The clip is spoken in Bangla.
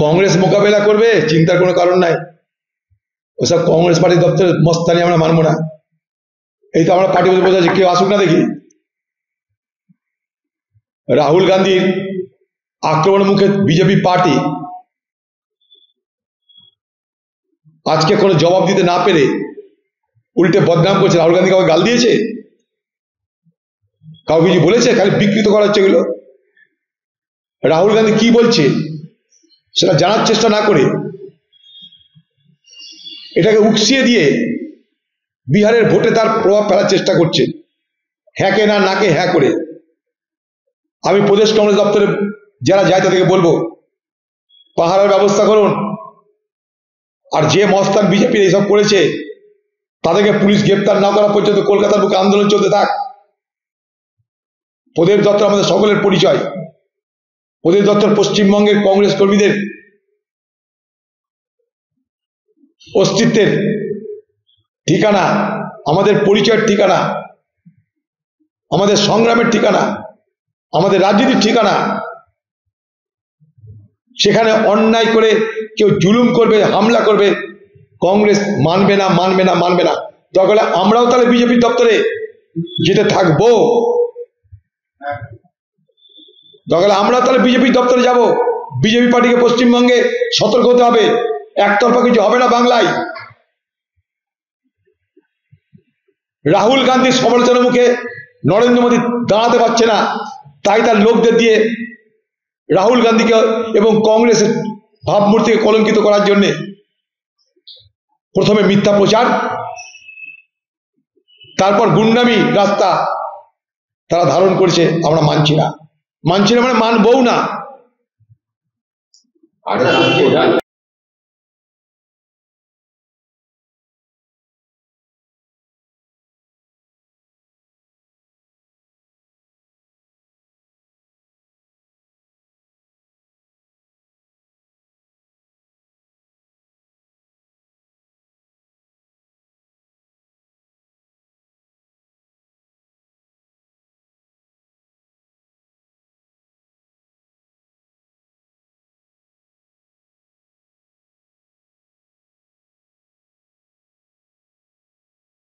কংগ্রেস মোকাবেলা করবে, চিন্তার কোনো কারণ নাই। ওসব কংগ্রেস পার্টি দপ্তরের মস্তানি আমরা মানবো না। এই তো আমরা পার্টি বসে আছি, কেউ আসুক না দেখি। রাহুল গান্ধীর আক্রমণের মুখে বিজেপি পার্টি আজকে কোনো জবাব দিতে না পেরে উল্টে বদনাম করছে। রাহুল গান্ধী কাউকে গাল দিয়েছে? কাউকে কিছু বলেছে? খালি বিকৃত করা হচ্ছে এগুলো। রাহুল গান্ধী কি বলছে সেটা জানার চেষ্টা না করে এটাকে উকসিয়ে দিয়ে বিহারের ভোটে তার প্রভাব ফেলার চেষ্টা করছে, হ্যাঁকে না নাকে হ্যাঁ করে। আমি প্রদেশ কংগ্রেস দপ্তরে যারা যায় তাদেরকে বলবো, পাহারার ব্যবস্থা করুন। আর যে মস্তান বিজেপি এইসব করেছে তাদেরকে পুলিশ গ্রেপ্তার না করা পর্যন্ত কলকাতার বুকে আন্দোলন চলতে থাক। প্রদেশ দপ্তর আমাদের সকলের পরিচয়। প্রদেশ দপ্তর পশ্চিমবঙ্গের কংগ্রেস কর্মীদের অস্তিত্বের ঠিকানা, আমাদের পরিচয়ের ঠিকানা, আমাদের সংগ্রামের ঠিকানা, আমাদের রাজনীতির ঠিকানা। সেখানে অন্যায় করে কেউ জুলুম করবে, হামলা করবে, কংগ্রেস মানবে না, মানবে না, মানবে না। তাহলে আমরাও তাহলে বিজেপি দপ্তরে যেতে থাকবো। তাহলে আমরা তাহলে বিজেপি দপ্তরে যাব। বিজেপি পার্টিকে পশ্চিমবঙ্গে সতর্ক হতে হবে। একতরফা কিছু হবে না বাংলায়। রাহুল গান্ধীর সমালোচনার মুখে নরেন্দ্র মোদী দাঁড়াতে পারছে না, তাই তার লোকদের দিয়ে রাহুল গান্ধীকে এবং কংগ্রেসের ভাবমূর্তিকে কলঙ্কিত করার জন্য প্রথমে মিথ্যা প্রচার, তারপর গুন্ডামি রাস্তা তারা ধারণ করেছে। আমরা মানছি না, মানছি না মানে মানবও না।